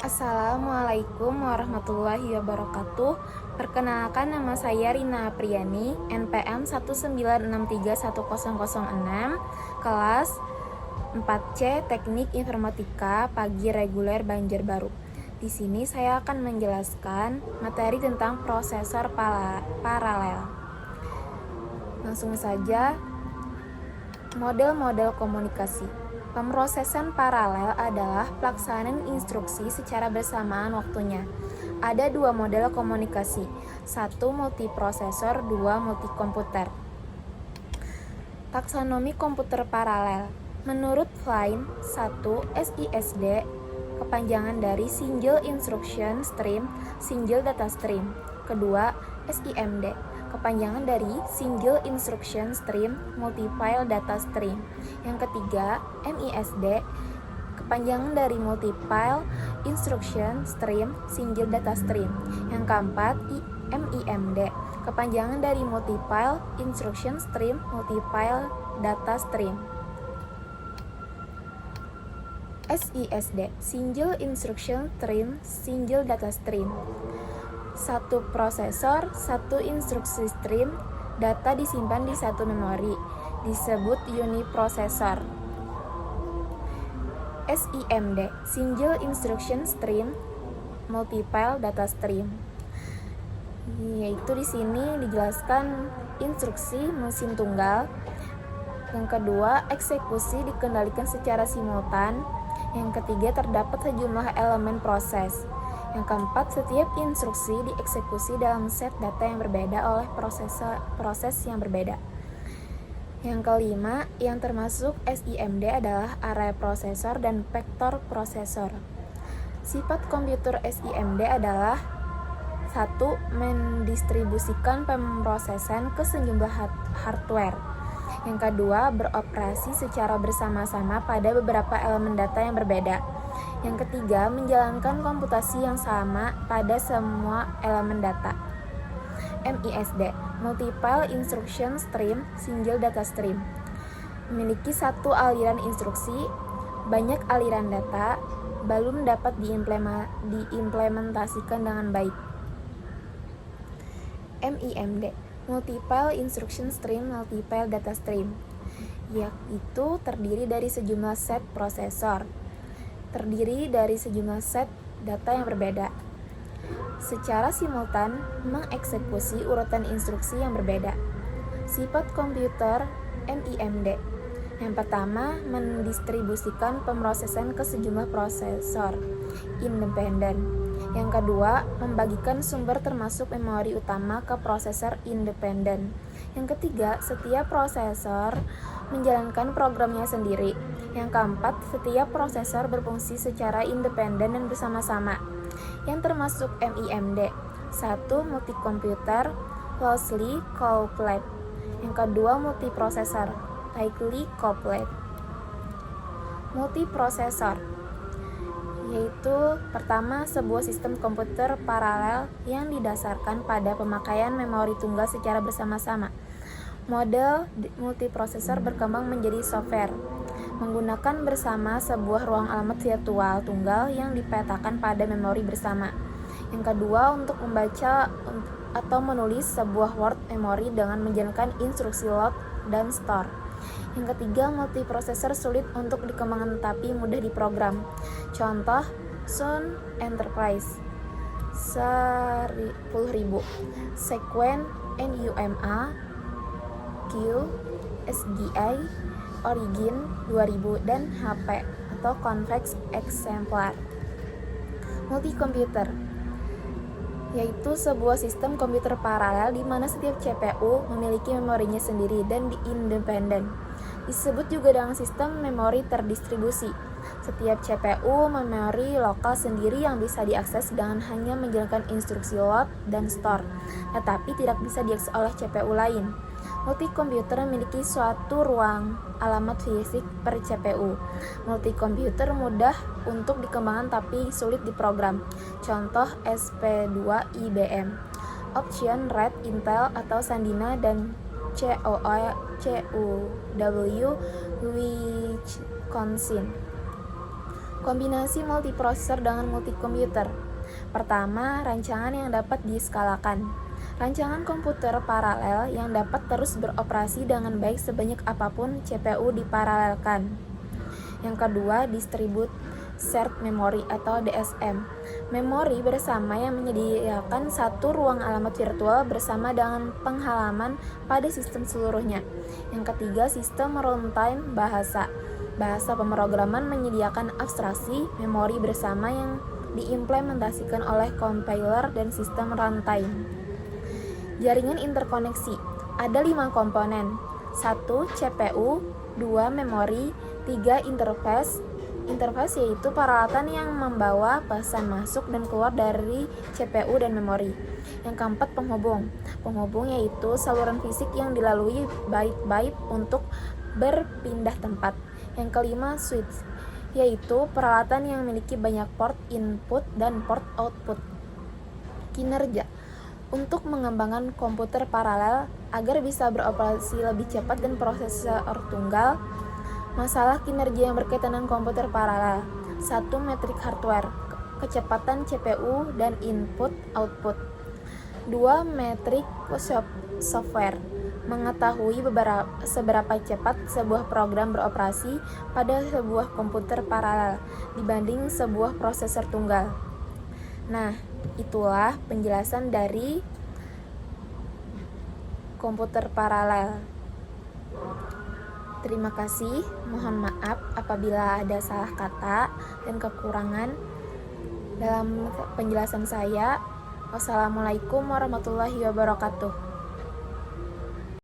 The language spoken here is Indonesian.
Assalamualaikum warahmatullahi wabarakatuh. Perkenalkan, nama saya Rina Apriani, NPM 196310006, kelas 4C Teknik Informatika Pagi Reguler Banjarbaru. Di sini saya akan menjelaskan materi tentang prosesor paralel. Langsung saja, model-model komunikasi. Pemrosesan paralel adalah pelaksanaan instruksi secara bersamaan waktunya. Ada dua model komunikasi, satu multiprosesor, dua multikomputer. Taksonomi komputer paralel. Menurut Flynn, 1. SISD, kepanjangan dari Single Instruction Stream, Single Data Stream. Kedua, SIMD, kepanjangan dari Single Instruction Stream, Multi-File Data Stream. Yang ketiga, MISD, kepanjangan dari Multi-File Instruction Stream, Single Data Stream. Yang keempat, MIMD, kepanjangan dari Multi-File Instruction Stream, Multi-File Data Stream. SISD, Single Instruction Stream, Single Data Stream. Satu prosesor, satu instruksi stream, data disimpan di satu memori, disebut uniprosesor. SIMD, Single Instruction Stream, Multi-File Data Stream. Yaitu di sini dijelaskan instruksi mesin tunggal. Yang kedua, eksekusi dikendalikan secara simultan. Yang ketiga, terdapat sejumlah elemen proses. Yang keempat, setiap instruksi dieksekusi dalam set data yang berbeda oleh proses yang berbeda. Yang kelima, yang termasuk SIMD adalah array prosesor dan vektor prosesor. Sifat komputer SIMD adalah 1. Mendistribusikan pemrosesan ke sejumlah hardware. Yang kedua, beroperasi secara bersama-sama pada beberapa elemen data yang berbeda. Yang ketiga, menjalankan komputasi yang sama pada semua elemen data. MISD, Multi-File Instruction Stream, Single Data Stream. Memiliki satu aliran instruksi, banyak aliran data, belum dapat diimplementasikan dengan baik. MIMD, Multi-File Instruction Stream, Multi-File Data Stream, yaitu terdiri dari sejumlah set prosesor, terdiri dari sejumlah set data yang berbeda, secara simultan mengeksekusi urutan instruksi yang berbeda. Sifat komputer MIMD. Yang pertama, mendistribusikan pemrosesan ke sejumlah prosesor independen. Yang kedua, membagikan sumber termasuk memori utama ke prosesor independen. Yang ketiga, setiap prosesor menjalankan programnya sendiri. Yang keempat, setiap prosesor berfungsi secara independen dan bersama-sama. Yang termasuk MIMD. 1. Multikomputer, closely coupled. Yang kedua, multiprosesor, tightly coupled. Multiprosesor, yaitu pertama, sebuah sistem komputer paralel yang didasarkan pada pemakaian memori tunggal secara bersama-sama. Model multiprosesor berkembang menjadi software, menggunakan bersama sebuah ruang alamat virtual tunggal yang dipetakan pada memori bersama. Yang kedua, untuk membaca atau menulis sebuah word memory dengan menjalankan instruksi load dan store. Yang ketiga, multiprosesor sulit untuk dikembangkan tapi mudah diprogram. Contoh, Sun Enterprise 10.000, Sequent NUMA, Q, SGI, Origin 2000, dan HP atau Convex Exemplar. Multikomputer, yaitu sebuah sistem komputer paralel di mana setiap CPU memiliki memorinya sendiri dan independen. Disebut juga dengan sistem memori terdistribusi. Setiap CPU memori lokal sendiri yang bisa diakses dengan hanya menjalankan instruksi load dan store, tetapi tidak bisa diakses oleh CPU lain. Multikomputer memiliki suatu ruang alamat fisik per CPU. Multikomputer mudah untuk dikembangkan tapi sulit diprogram. Contoh, SP2 IBM, Option Red Intel atau Sandisk, dan CUW Wisconsin. Kombinasi multiprosesor dengan multikomputer. Pertama, rancangan yang dapat diskalakan. Rancangan komputer paralel yang dapat terus beroperasi dengan baik sebanyak apapun CPU diparalelkan. Yang kedua, distribute shared memory atau DSM. Memori bersama yang menyediakan satu ruang alamat virtual bersama dengan penghalaman pada sistem seluruhnya. Yang ketiga, sistem runtime bahasa. Bahasa pemrograman menyediakan abstraksi memori bersama yang diimplementasikan oleh compiler dan sistem runtime. Jaringan interkoneksi. Ada 5 komponen. 1. CPU, 2. Memori, 3. Interface. Interface yaitu peralatan yang membawa pesan masuk dan keluar dari CPU dan memori. Yang keempat, penghubung. Penghubung yaitu saluran fisik yang dilalui byte-byte untuk berpindah tempat. Yang kelima, switch, yaitu peralatan yang memiliki banyak port input dan port output. Kinerja. Untuk mengembangkan komputer paralel agar bisa beroperasi lebih cepat dan prosesor tunggal. Masalah kinerja yang berkaitan dengan komputer paralel. 1. Metrik hardware, kecepatan CPU dan input output. 2. Metrik software, mengetahui seberapa cepat sebuah program beroperasi pada sebuah komputer paralel dibanding sebuah prosesor tunggal. Nah, itulah penjelasan dari komputer paralel. Terima kasih, mohon maaf apabila ada salah kata dan kekurangan dalam penjelasan saya. Wassalamualaikum warahmatullahi wabarakatuh.